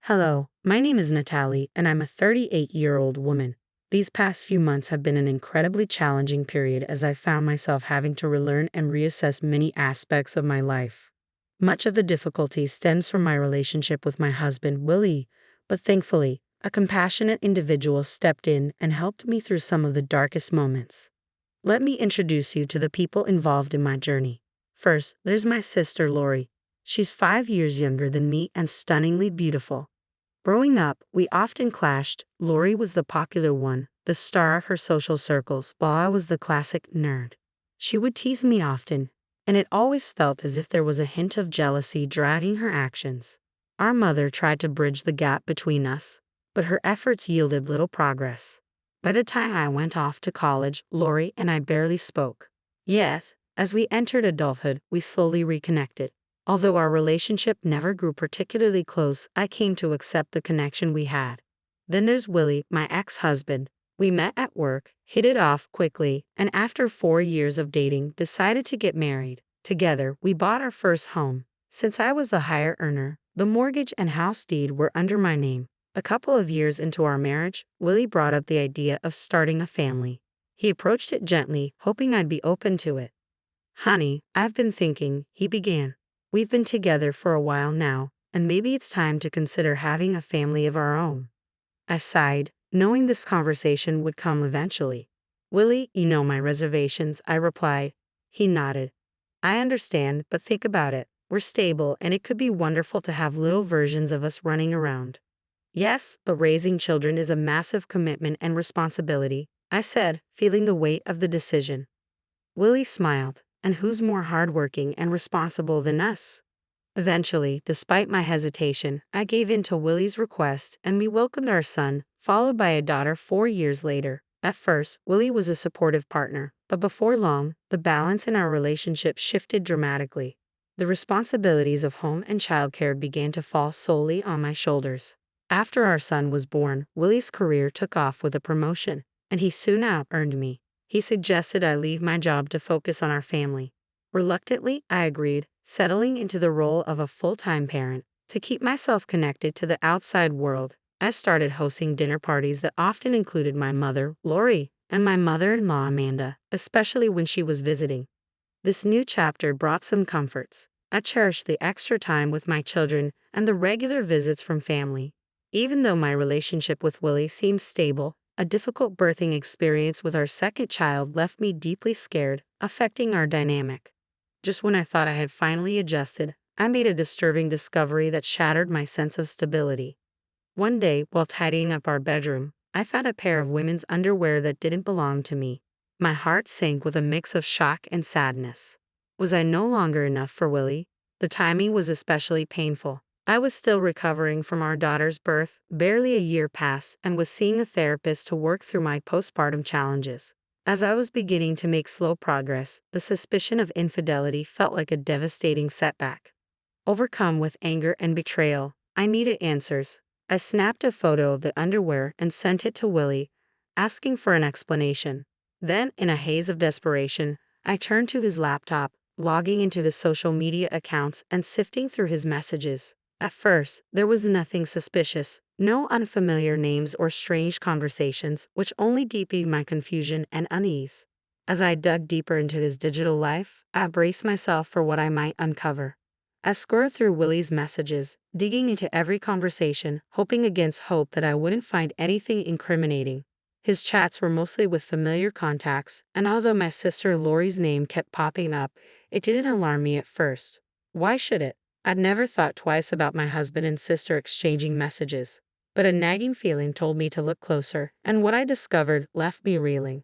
Hello, my name is Natalie, and I'm a 38-year-old woman. These past few months have been an incredibly challenging period as I found myself having to relearn and reassess many aspects of my life. Much of the difficulty stems from my relationship with my husband, Willie, but thankfully, a compassionate individual stepped in and helped me through some of the darkest moments. Let me introduce you to the people involved in my journey. First, there's my sister, Lori. She's 5 years younger than me and stunningly beautiful. Growing up, we often clashed. Lori was the popular one, the star of her social circles, while I was the classic nerd. She would tease me often, and it always felt as if there was a hint of jealousy driving her actions. Our mother tried to bridge the gap between us, but her efforts yielded little progress. By the time I went off to college, Lori and I barely spoke. Yet, as we entered adulthood, we slowly reconnected. Although our relationship never grew particularly close, I came to accept the connection we had. Then there's Willie, my ex-husband. We met at work, hit it off quickly, and after 4 years of dating, decided to get married. Together, we bought our first home. Since I was the higher earner, the mortgage and house deed were under my name. A couple of years into our marriage, Willie brought up the idea of starting a family. He approached it gently, hoping I'd be open to it. "Honey, I've been thinking," he began. "We've been together for a while now, and maybe it's time to consider having a family of our own." I sighed, knowing this conversation would come eventually. "Willie, you know my reservations," I replied. He nodded. "I understand, but think about it. We're stable, and it could be wonderful to have little versions of us running around." "Yes, but raising children is a massive commitment and responsibility," I said, feeling the weight of the decision. Willie smiled. "And who's more hardworking and responsible than us?" Eventually, despite my hesitation, I gave in to Willie's request and we welcomed our son, followed by a daughter 4 years later. At first, Willie was a supportive partner, but before long, the balance in our relationship shifted dramatically. The responsibilities of home and childcare began to fall solely on my shoulders. After our son was born, Willie's career took off with a promotion, and he soon out-earned me. He suggested I leave my job to focus on our family. Reluctantly, I agreed, settling into the role of a full-time parent. To keep myself connected to the outside world, I started hosting dinner parties that often included my mother, Lori, and my mother-in-law, Amanda, especially when she was visiting. This new chapter brought some comforts. I cherished the extra time with my children and the regular visits from family. Even though my relationship with Willie seemed stable, a difficult birthing experience with our second child left me deeply scared, affecting our dynamic. Just when I thought I had finally adjusted, I made a disturbing discovery that shattered my sense of stability. One day, while tidying up our bedroom, I found a pair of women's underwear that didn't belong to me. My heart sank with a mix of shock and sadness. Was I no longer enough for Willie? The timing was especially painful. I was still recovering from our daughter's birth, barely a year past, and was seeing a therapist to work through my postpartum challenges. As I was beginning to make slow progress, the suspicion of infidelity felt like a devastating setback. Overcome with anger and betrayal, I needed answers. I snapped a photo of the underwear and sent it to Willie, asking for an explanation. Then, in a haze of desperation, I turned to his laptop, logging into his social media accounts and sifting through his messages. At first, there was nothing suspicious, no unfamiliar names or strange conversations, which only deepened my confusion and unease. As I dug deeper into his digital life, I braced myself for what I might uncover. I scoured through Willie's messages, digging into every conversation, hoping against hope that I wouldn't find anything incriminating. His chats were mostly with familiar contacts, and although my sister Lori's name kept popping up, it didn't alarm me at first. Why should it? I'd never thought twice about my husband and sister exchanging messages, but a nagging feeling told me to look closer, and what I discovered left me reeling.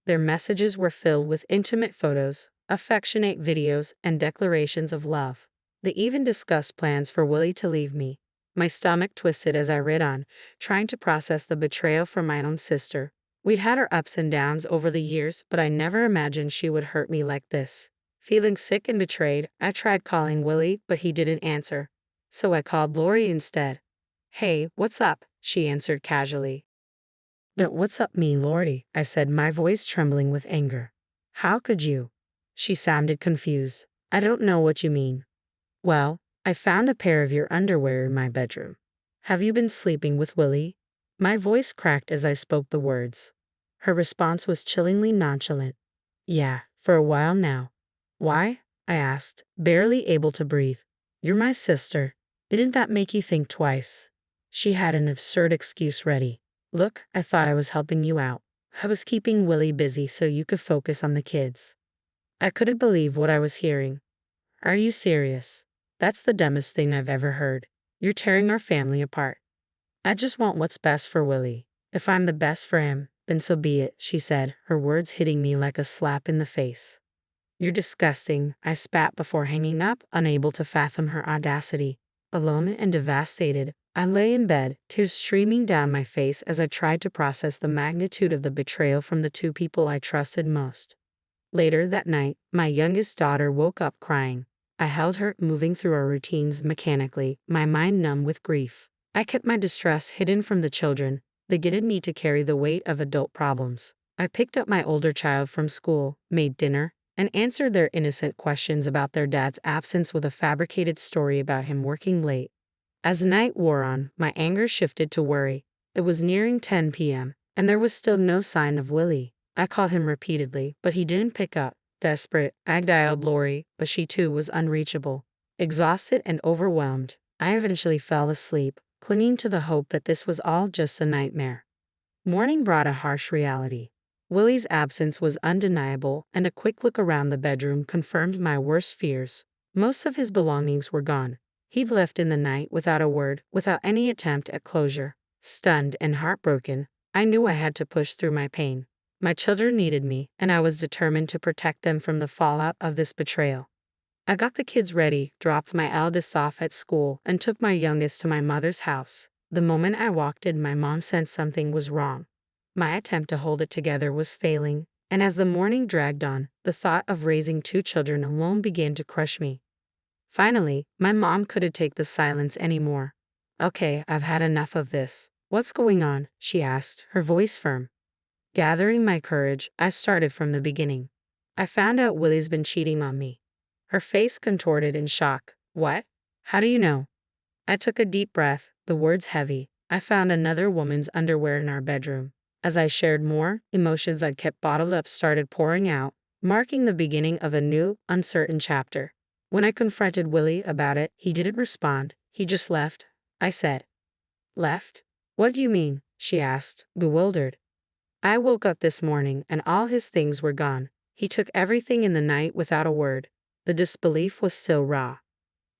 Their messages were filled with intimate photos, affectionate videos, and declarations of love. They even discussed plans for Willie to leave me. My stomach twisted as I read on, trying to process the betrayal from my own sister. We'd had our ups and downs over the years, but I never imagined she would hurt me like this. Feeling sick and betrayed, I tried calling Willie, but he didn't answer. So I called Lori instead. "Hey, what's up?" she answered casually. "But what's up me, Lori?" I said, my voice trembling with anger. "How could you?" She sounded confused. "I don't know what you mean." "Well, I found a pair of your underwear in my bedroom." Have you been sleeping with Willie? My voice cracked as I spoke the words. Her response was chillingly nonchalant. Yeah, for a while now. Why? I asked, barely able to breathe. You're my sister. Didn't that make you think twice? She had an absurd excuse ready. Look, I thought I was helping you out. I was keeping Willie busy so you could focus on the kids. I couldn't believe what I was hearing. Are you serious? That's the dumbest thing I've ever heard. You're tearing our family apart. I just want what's best for Willie. If I'm the best for him, then so be it, she said, her words hitting me like a slap in the face. You're disgusting, I spat before hanging up, unable to fathom her audacity. Alone and devastated, I lay in bed, tears streaming down my face as I tried to process the magnitude of the betrayal from the two people I trusted most. Later that night, my youngest daughter woke up crying. I held her, moving through our routines mechanically, my mind numb with grief. I kept my distress hidden from the children. They didn't need to carry the weight of adult problems. I picked up my older child from school, made dinner, and answered their innocent questions about their dad's absence with a fabricated story about him working late. As night wore on, my anger shifted to worry. It was nearing 10 p.m., and there was still no sign of Willie. I called him repeatedly, but he didn't pick up. Desperate, I dialed Lori, but she too was unreachable. Exhausted and overwhelmed, I eventually fell asleep, clinging to the hope that this was all just a nightmare. Morning brought a harsh reality. Willie's absence was undeniable, and a quick look around the bedroom confirmed my worst fears. Most of his belongings were gone. He'd left in the night without a word, without any attempt at closure. Stunned and heartbroken, I knew I had to push through my pain. My children needed me, and I was determined to protect them from the fallout of this betrayal. I got the kids ready, dropped my eldest off at school, and took my youngest to my mother's house. The moment I walked in, my mom sensed something was wrong. My attempt to hold it together was failing, and as the morning dragged on, the thought of raising two children alone began to crush me. Finally, my mom couldn't take the silence anymore. Okay, I've had enough of this. What's going on? She asked, her voice firm. Gathering my courage, I started from the beginning. I found out Willie's been cheating on me. Her face contorted in shock. What? How do you know? I took a deep breath, the words heavy. I found another woman's underwear in our bedroom. As I shared more, emotions I'd kept bottled up started pouring out, marking the beginning of a new, uncertain chapter. When I confronted Willie about it, he didn't respond. He just left. I said. Left? What do you mean? She asked, bewildered. I woke up this morning and all his things were gone. He took everything in the night without a word. The disbelief was still raw.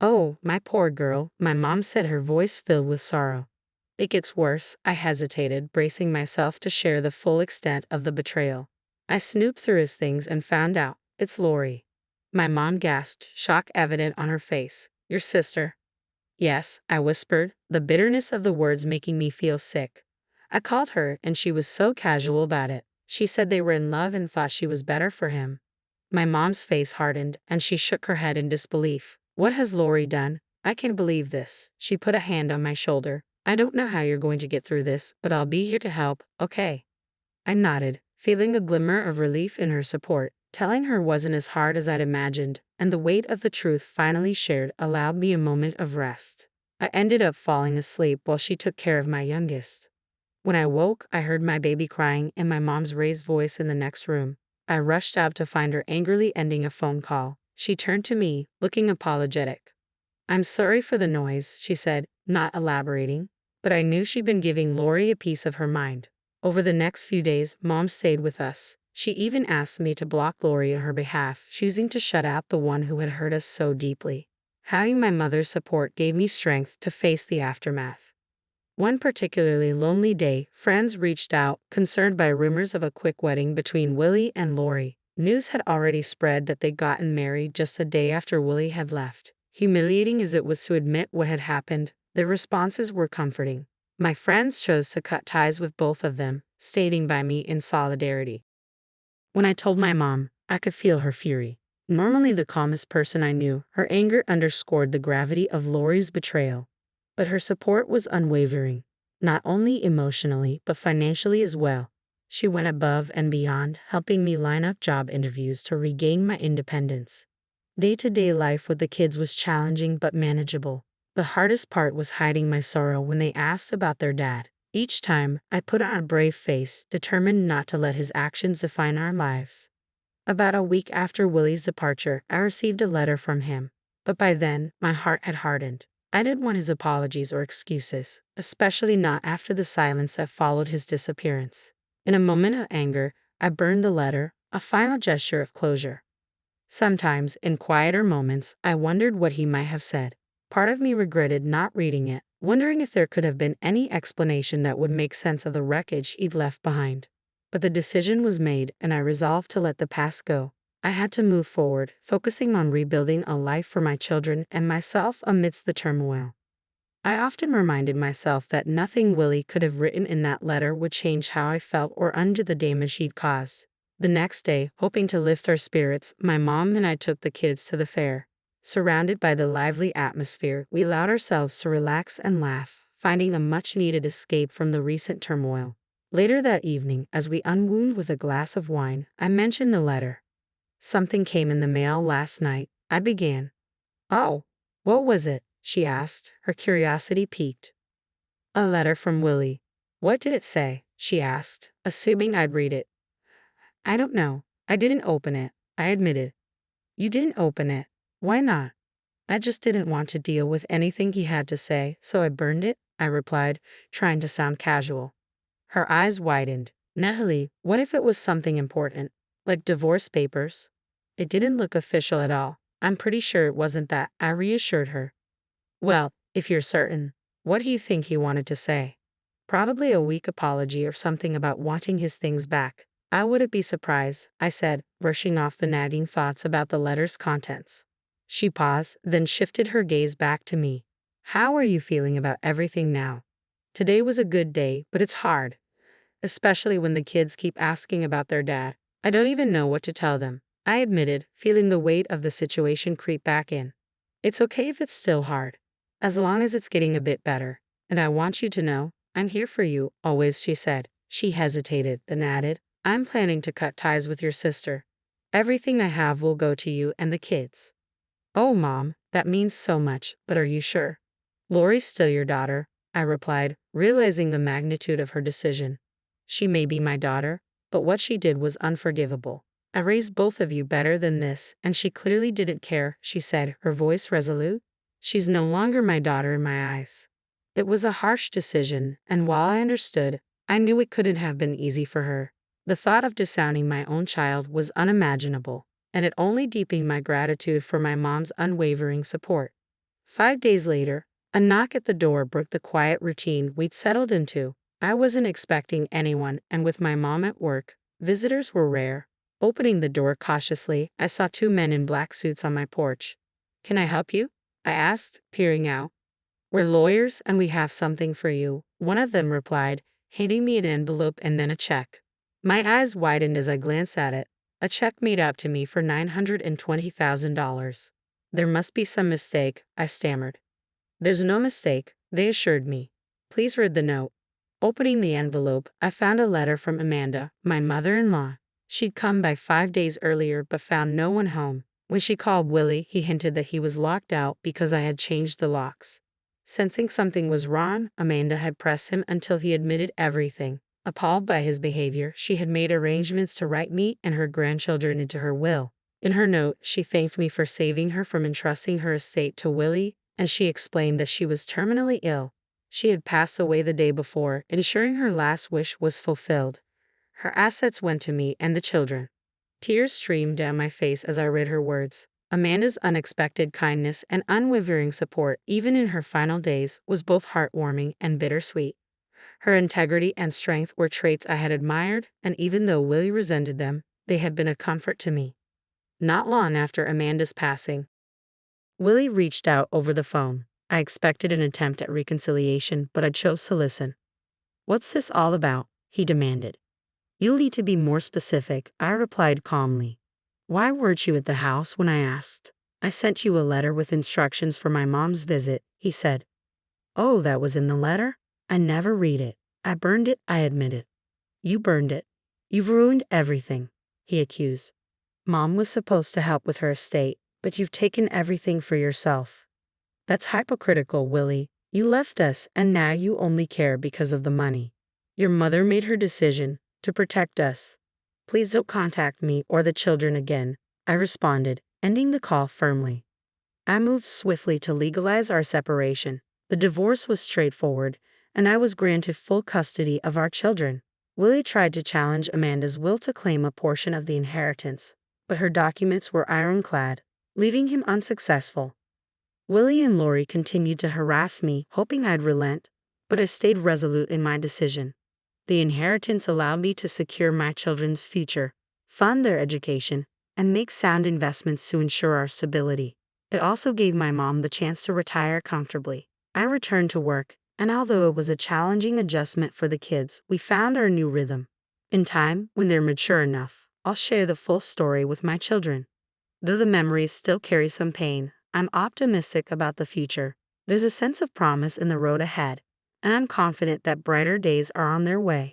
Oh, my poor girl, my mom said, her voice filled with sorrow. It gets worse, I hesitated, bracing myself to share the full extent of the betrayal. I snooped through his things and found out. It's Lori. My mom gasped, shock evident on her face. Your sister? Yes, I whispered, the bitterness of the words making me feel sick. I called her, and she was so casual about it. She said they were in love and thought she was better for him. My mom's face hardened, and she shook her head in disbelief. What has Lori done? I can't believe this. She put a hand on my shoulder. I don't know how you're going to get through this, but I'll be here to help, okay? I nodded, feeling a glimmer of relief in her support. Telling her wasn't as hard as I'd imagined, and the weight of the truth finally shared allowed me a moment of rest. I ended up falling asleep while she took care of my youngest. When I woke, I heard my baby crying and my mom's raised voice in the next room. I rushed out to find her angrily ending a phone call. She turned to me, looking apologetic. I'm sorry for the noise, she said, not elaborating, but I knew she'd been giving Lori a piece of her mind. Over the next few days, Mom stayed with us. She even asked me to block Lori on her behalf, choosing to shut out the one who had hurt us so deeply. Having my mother's support gave me strength to face the aftermath. One particularly lonely day, friends reached out, concerned by rumors of a quick wedding between Willie and Lori. News had already spread that they'd gotten married just a day after Willie had left. Humiliating as it was to admit what had happened, their responses were comforting. My friends chose to cut ties with both of them, standing by me in solidarity. When I told my mom, I could feel her fury. Normally the calmest person I knew, her anger underscored the gravity of Lori's betrayal. But her support was unwavering, not only emotionally but financially as well. She went above and beyond, helping me line up job interviews to regain my independence. Day-to-day life with the kids was challenging but manageable. The hardest part was hiding my sorrow when they asked about their dad. Each time, I put on a brave face, determined not to let his actions define our lives. About a week after Willie's departure, I received a letter from him. But by then, my heart had hardened. I didn't want his apologies or excuses, especially not after the silence that followed his disappearance. In a moment of anger, I burned the letter, a final gesture of closure. Sometimes, in quieter moments, I wondered what he might have said. Part of me regretted not reading it, wondering if there could have been any explanation that would make sense of the wreckage he'd left behind. But the decision was made, and I resolved to let the past go. I had to move forward, focusing on rebuilding a life for my children and myself amidst the turmoil. I often reminded myself that nothing Willie could have written in that letter would change how I felt or undo the damage he'd caused. The next day, hoping to lift our spirits, my mom and I took the kids to the fair. Surrounded by the lively atmosphere, we allowed ourselves to relax and laugh, finding a much-needed escape from the recent turmoil. Later that evening, as we unwound with a glass of wine, I mentioned the letter. "Something came in the mail last night," I began. "Oh, what was it?" she asked, her curiosity piqued. "A letter from Willie." "What did it say?" she asked, assuming I'd read it. "I don't know. I didn't open it," I admitted. "You didn't open it? Why not?" "I just didn't want to deal with anything he had to say, so I burned it," I replied, trying to sound casual. Her eyes widened. "Natalie, what if it was something important, like divorce papers?" "It didn't look official at all. I'm pretty sure it wasn't that," I reassured her. "Well, if you're certain, what do you think he wanted to say?" "Probably a weak apology or something about wanting his things back." "I wouldn't be surprised," I said, brushing off the nagging thoughts about the letter's contents. She paused, then shifted her gaze back to me. "How are you feeling about everything now?" "Today was a good day, but it's hard, especially when the kids keep asking about their dad. I don't even know what to tell them," I admitted, feeling the weight of the situation creep back in. "It's okay if it's still hard, as long as it's getting a bit better. And I want you to know, I'm here for you, always," she said. She hesitated, then added, "I'm planning to cut ties with your sister. Everything I have will go to you and the kids." "Oh, Mom, that means so much, but are you sure?" "Lori's still your daughter," I replied, realizing the magnitude of her decision. "She may be my daughter, but what she did was unforgivable. I raised both of you better than this, and she clearly didn't care," she said, her voice resolute. "She's no longer my daughter in my eyes." It was a harsh decision, and while I understood, I knew it couldn't have been easy for her. The thought of disowning my own child was unimaginable, and it only deepened my gratitude for my mom's unwavering support. 5 days later, a knock at the door broke the quiet routine we'd settled into. I wasn't expecting anyone, and with my mom at work, visitors were rare. Opening the door cautiously, I saw two men in black suits on my porch. "Can I help you?" I asked, peering out. "We're lawyers and we have something for you," one of them replied, handing me an envelope and then a check. My eyes widened as I glanced at it. A check made out to me for $920,000. "There must be some mistake," I stammered. "There's no mistake," they assured me. "Please read the note." Opening the envelope, I found a letter from Amanda, my mother-in-law. She'd come by 5 days earlier but found no one home. When she called Willie, he hinted that he was locked out because I had changed the locks. Sensing something was wrong, Amanda had pressed him until he admitted everything. Appalled by his behavior, she had made arrangements to write me and her grandchildren into her will. In her note, she thanked me for saving her from entrusting her estate to Willie, and she explained that she was terminally ill. She had passed away the day before, ensuring her last wish was fulfilled. Her assets went to me and the children. Tears streamed down my face as I read her words. Amanda's unexpected kindness and unwavering support, even in her final days, was both heartwarming and bittersweet. Her integrity and strength were traits I had admired, and even though Willie resented them, they had been a comfort to me. Not long after Amanda's passing, Willie reached out over the phone. I expected an attempt at reconciliation, but I chose to listen. "What's this all about?" he demanded. "You'll need to be more specific," I replied calmly. "Why weren't you at the house when I asked?" "I sent you a letter with instructions for my mom's visit," he said. "Oh, that was in the letter? I never read it." "I burned it," I admitted. "You burned it. You've ruined everything," he accused. "Mom was supposed to help with her estate, but you've taken everything for yourself." That's hypocritical, Willie. You left us, and now you only care because of the money. Your mother made her decision to protect us. Please don't contact me or the children again, I responded, ending the call firmly. I moved swiftly to legalize our separation. The divorce was straightforward, and I was granted full custody of our children. Willie tried to challenge Amanda's will to claim a portion of the inheritance, but her documents were ironclad, leaving him unsuccessful. Willie and Lori continued to harass me, hoping I'd relent, but I stayed resolute in my decision. The inheritance allowed me to secure my children's future, fund their education, and make sound investments to ensure our stability. It also gave my mom the chance to retire comfortably. I returned to work, and although it was a challenging adjustment for the kids, we found our new rhythm. In time, when they're mature enough, I'll share the full story with my children. Though the memories still carry some pain, I'm optimistic about the future. There's a sense of promise in the road ahead, and I'm confident that brighter days are on their way.